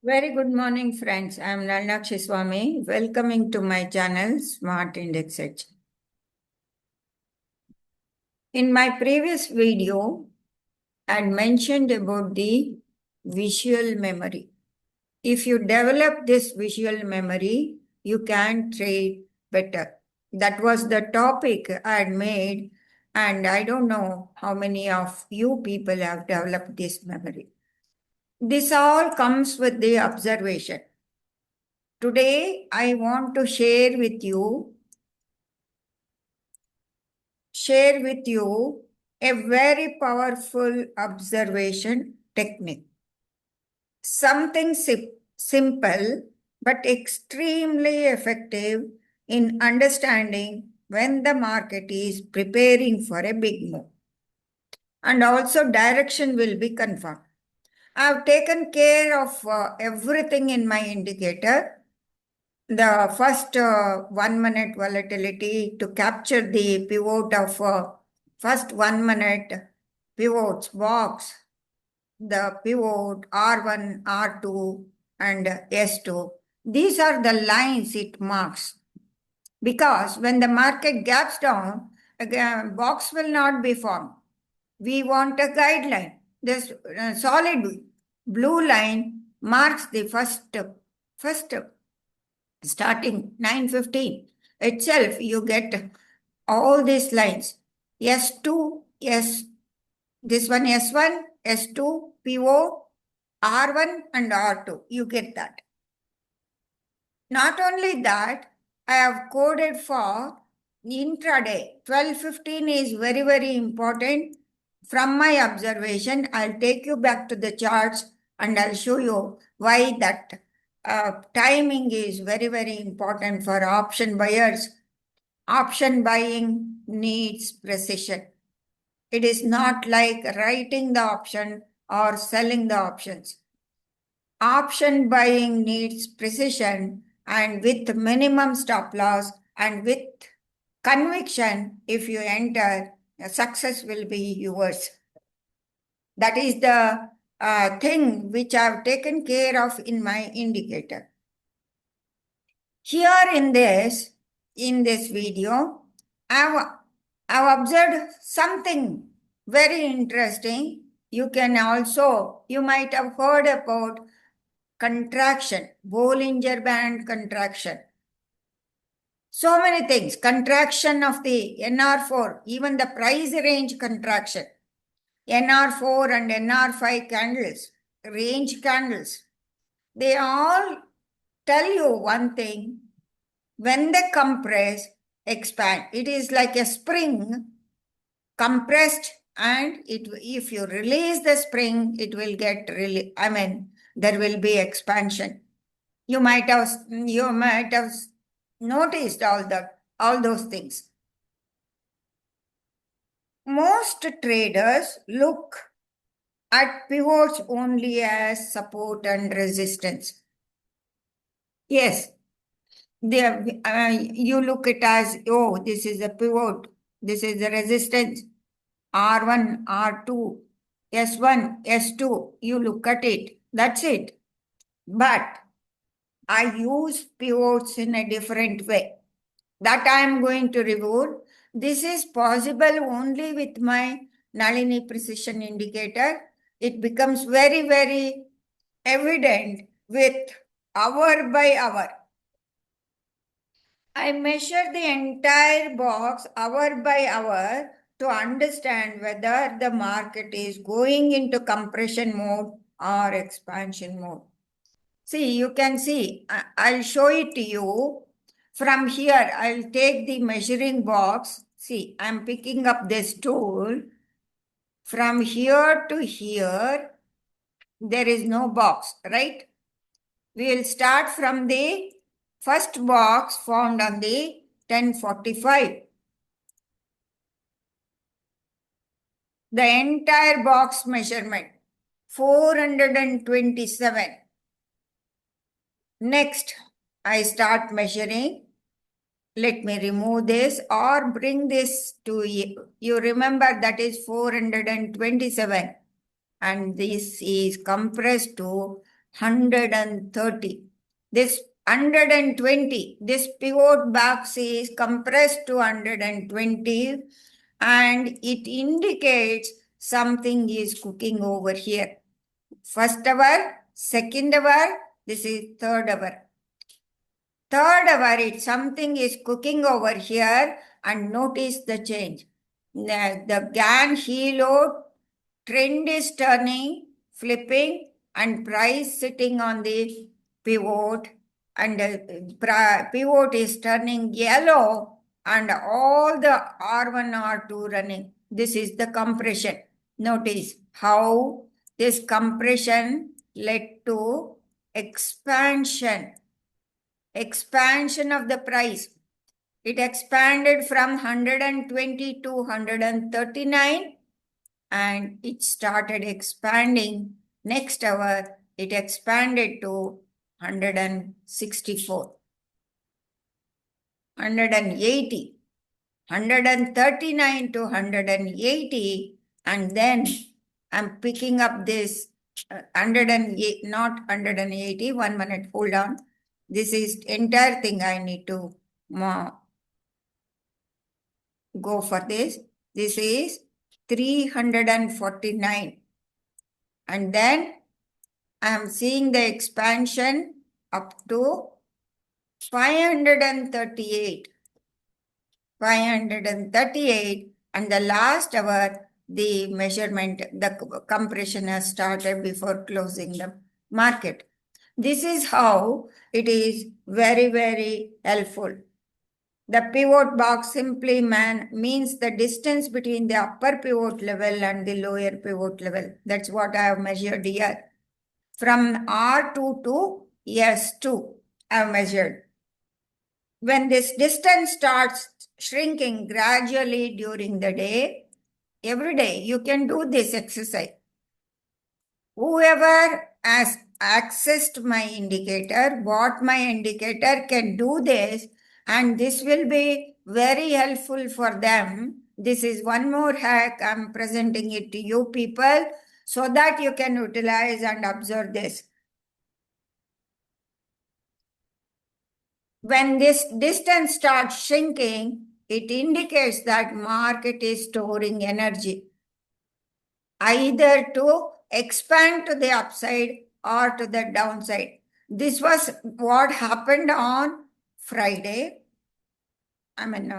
Very good morning, friends. I am Nalnakshi Swami, welcoming to my channel Smart Index Edge. In my previous video, I had mentioned about the visual memory. If you develop this visual memory, you can trade better. That was the topic I had made, and I don't know how many of you people have developed this memory. This all comes with the observation. Today, I want to share with you a very powerful observation technique. Something simple but extremely effective in understanding when the market is preparing for a big move. And also direction will be confirmed. I've taken care of everything in my indicator. The first 1 minute volatility to capture the pivot of first 1 minute pivots box, the pivot R1, R2, and S2. These are the lines it marks. Because when the market gaps down, a box will not be formed. We want a guideline. This solid blue line marks the first starting 9:15 itself. You get all these lines S2, this one S1, S2, PO, R1 and R2. You get that. Not only that, I have coded for intraday. 12:15 is very, very important. From my observation, I'll take you back to the charts and I'll show you why that timing is very, very important for option buyers. Option buying needs precision. It is not like writing the option or selling the options. Option buying needs precision and with minimum stop loss and with conviction. If you enter, success will be yours. That is the thing which I have taken care of in my indicator. Here in this video, I've observed something very interesting. You might have heard about contraction, Bollinger Band contraction. So many things, contraction of the NR4, even the price range contraction. NR4 and NR5 candles, range candles, they all tell you one thing: when they compress, expand. It is like a spring compressed, and if you release the spring, it will get there will be expansion. You might have noticed all those things. Most traders look at pivots only as support and resistance. Yes, you look it as, oh, this is a pivot, this is a resistance, R1, R2, S1, S2. You look at it, that's it. But I use pivots in a different way. That I am going to review. This is possible only with my Nalini precision indicator. It becomes very, very evident with hour by hour. I measure the entire box hour by hour to understand whether the market is going into compression mode or expansion mode. See, you can see, I'll show it to you. From here, I'll take the measuring box. See, I'm picking up this tool. From here to here, there is no box, right? We'll start from the first box formed on the 10:45. The entire box measurement, 427. Next, I start measuring. Let me remove this or bring this to you. You remember that is 427. And this is compressed to 130. This 120, this pivot box is compressed to 120 and it indicates something is cooking over here. First hour, second hour, this is third hour. Third hour, something is cooking over here and notice the change. The Gann Helo trend is turning, flipping, and price sitting on the pivot, and pivot is turning yellow, and all the R1, R2 running. This is the compression. Notice how this compression led to expansion of the price. It expanded from 120 to 139 and it started expanding. Next hour, it expanded to 164, 180, 139 to 180, and then I'm picking up this 108, not 180, 1 minute, hold on. This is entire thing I need to go for this. This is 349. And then I am seeing the expansion up to 538. 538. And the last hour, the measurement, the compression has started before closing the market. This is how it is very, very helpful. The pivot box simply means the distance between the upper pivot level and the lower pivot level. That's what I have measured here. From R2 to S2, I have measured. When this distance starts shrinking gradually during the day, every day you can do this exercise. Whoever has accessed my indicator, bought my indicator, can do this, and this will be very helpful for them. This is one more hack. I'm presenting it to you people so that you can utilize and observe this. When this distance starts shrinking, it indicates that market is storing energy, either to expand to the upside or to the downside. This was what happened on Friday. I mean,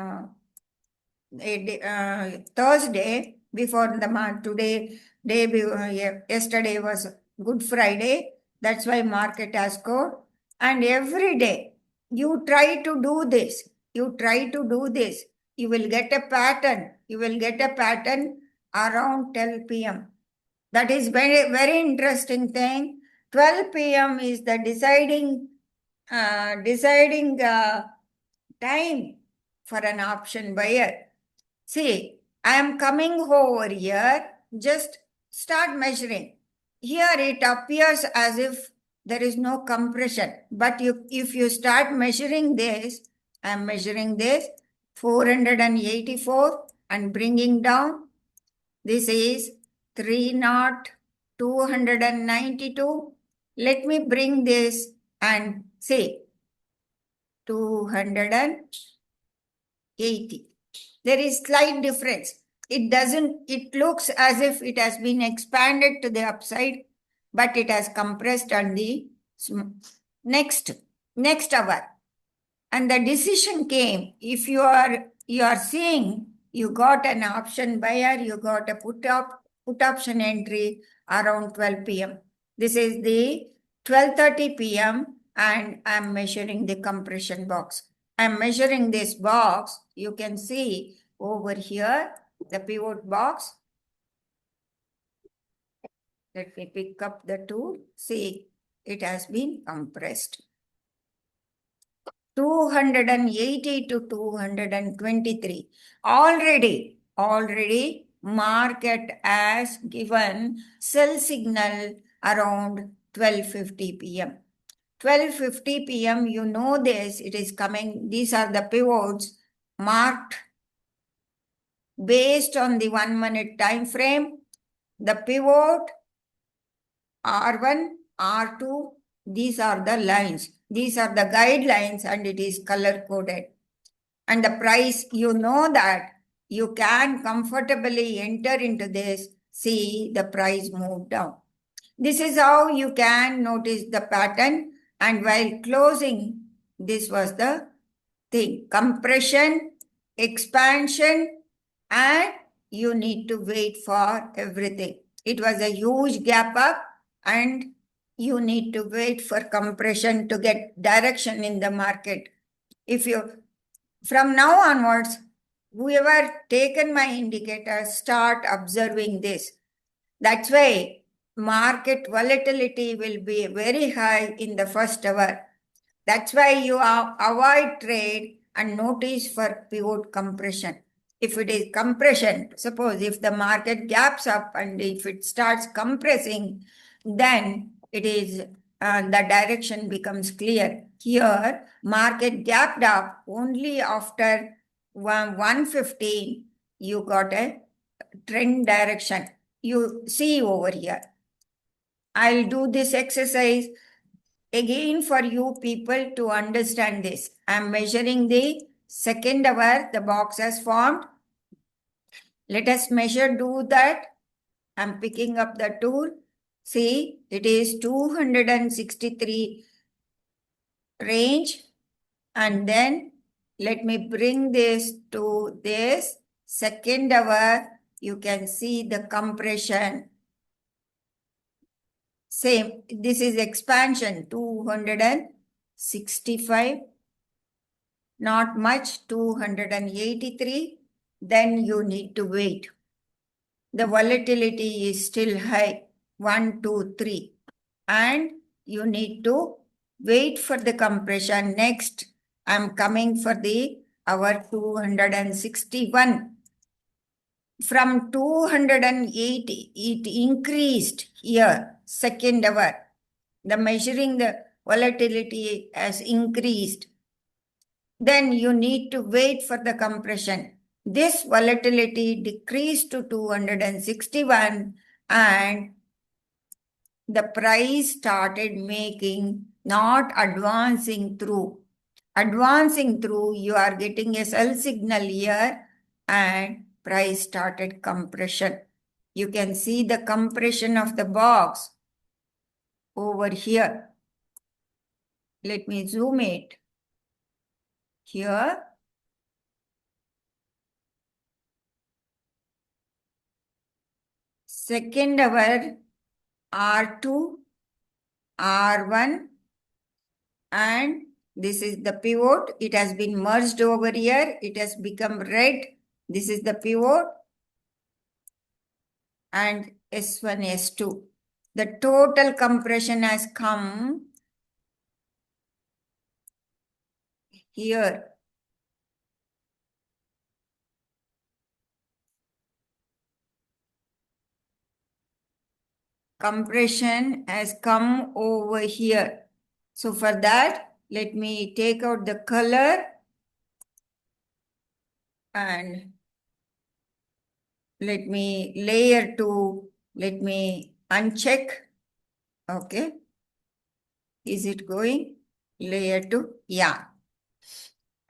Thursday before the month. Today, yesterday was Good Friday. That's why market has gone. And every day, you try to do this. You try to do this. You will get a pattern. You will get a pattern around 12 p.m. That is very, very interesting thing. 12 p.m. is the deciding time for an option buyer. See, I am coming over here, just start measuring. Here it appears as if there is no compression. But if you start measuring this, I am measuring this 484 and bringing down. This is 292. Let me bring this and say 280. There is slight difference. It looks as if it has been expanded to the upside, but it has compressed on the next hour. And the decision came, if you are seeing, you got an option buyer, you got a put option entry around 12 p.m. This is the 12:30 p.m. and I'm measuring the compression box. I'm measuring this box. You can see over here, the pivot box. Let me pick up the tool. See, it has been compressed. 280 to 223. Already market has given sell signal around 12:50 p.m. 12:50 p.m. You know this, it is coming. These are the pivots marked based on the 1 minute time frame. The pivot R1 R2, these are the lines. These are the guidelines and it is color coded. And the price, you know that you can comfortably enter into this. See, the price move down. This is how you can notice the pattern. And while closing, this was the thing. Compression, expansion, and you need to wait for everything. It was a huge gap up and you need to wait for compression to get direction in the market. If you, from now onwards, whoever taken my indicator, start observing this. That's why market volatility will be very high in the first hour. That's why you avoid trade and notice for pivot compression. If it is compression, suppose if the market gaps up and if it starts compressing, then it is the direction becomes clear. Here, market gapped up only after 115, you got a trend direction. You see over here. I'll do this exercise again for you people to understand this. I'm measuring the second hour the box has formed. Let us measure, do that. I'm picking up the tool. See, it is 263 range. And then let me bring this to this second hour. You can see the compression. Same, this is expansion, 265. Not much, 283. Then you need to wait. The volatility is still high, 1, 2, 3. And you need to wait for the compression. Next, I'm coming for the hour 261. From 280, it increased here, second hour. The measuring the volatility has increased. Then you need to wait for the compression. This volatility decreased to 261 and the price started making, not advancing through. Advancing through, you are getting a sell signal here and price started compression. You can see the compression of the box over here. Let me zoom it. Here, second hour R2, R1, and this is the pivot. It has been merged over here. It has become red. This is the pivot. And S1, S2. The total compression has come here. Compression has come over here. So for that, let me take out the color and let me layer 2. Let me uncheck. Okay. Is it going? Layer 2? Yeah.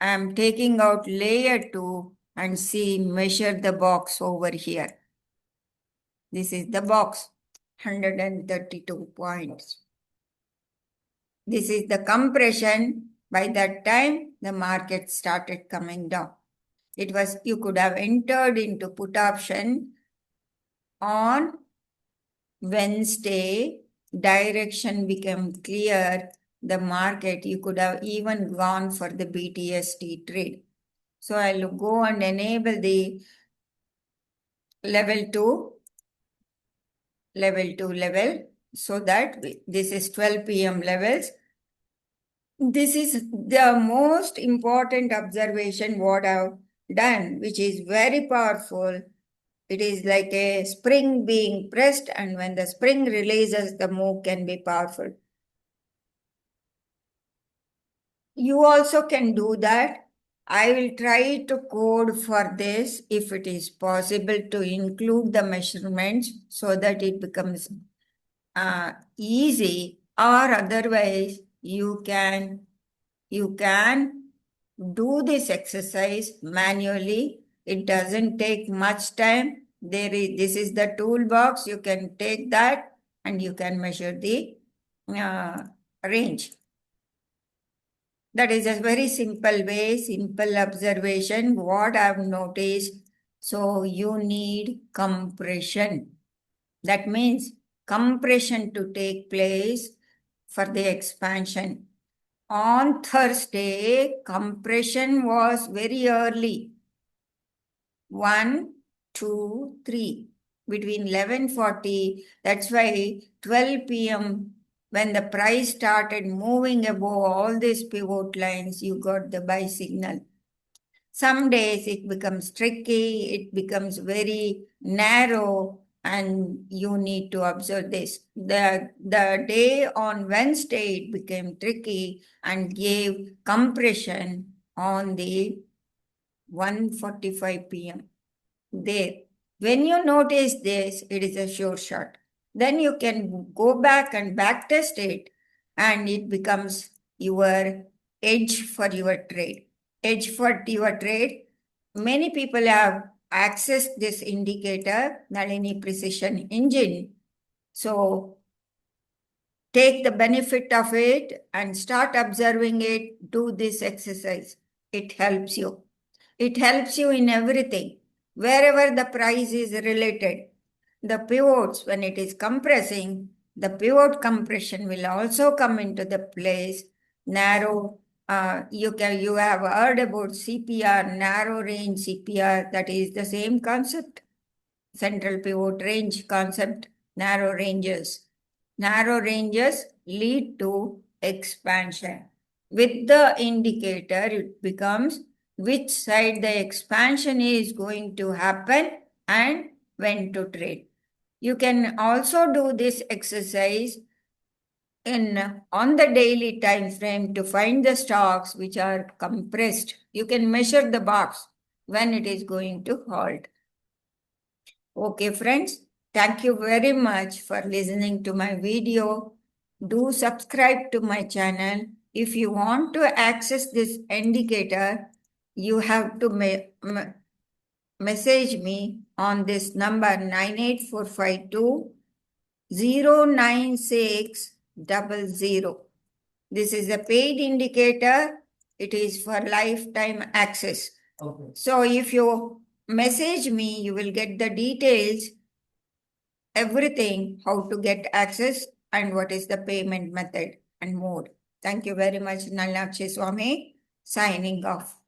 I'm taking out layer 2 and see, measure the box over here. This is the box, 132 points. This is the compression. By that time, the market started coming down. It was, you could have entered into put option on Wednesday, direction became clear. The market, you could have even gone for the BTST trade. So I'll go and enable the level 2 level, so that this is 12 p.m. levels. This is the most important observation what I've done, which is very powerful. It is like a spring being pressed, and when the spring releases, the move can be powerful. You also can do that. I will try to code for this if it is possible to include the measurements so that it becomes easy, or otherwise you can do this exercise manually. It doesn't take much time. This is the toolbox. You can take that and you can measure the range. That is a very simple way, simple observation. What I've noticed. So you need compression. That means compression to take place for the expansion. On Thursday, compression was very early. 1, 2, 3. Between 11:40, that's why 12 p.m. when the price started moving above all these pivot lines, you got the buy signal. Some days it becomes tricky, it becomes very narrow, and you need to observe this. The day on Wednesday it became tricky and gave compression on the 1:45 p.m. There. When you notice this, it is a sure shot. Then you can go back and back test it, and it becomes your edge for your trade. Edge for your trade. Many people have accessed this indicator, Nalini Precision Engine. So take the benefit of it and start observing it. Do this exercise. It helps you. It helps you in everything. Wherever the price is related, the pivots, when it is compressing, the pivot compression will also come into the place. Narrow, you have heard about CPR, narrow range CPR. That is the same concept. Central pivot range concept, narrow ranges. Narrow ranges lead to expansion. With the indicator, it becomes which side the expansion is going to happen and when to trade. You can also do this exercise on the daily time frame to find the stocks which are compressed. You can measure the box when it is going to halt. Okay, friends, thank you very much for listening to my video. Do subscribe to my channel. If you want to access this indicator, you have to message me on this number 98452 09600. This is a paid indicator. It is for lifetime access. Okay. So if you message me, you will get the details, everything, how to get access and what is the payment method and more. Thank you very much, Nalakshi Swami, signing off.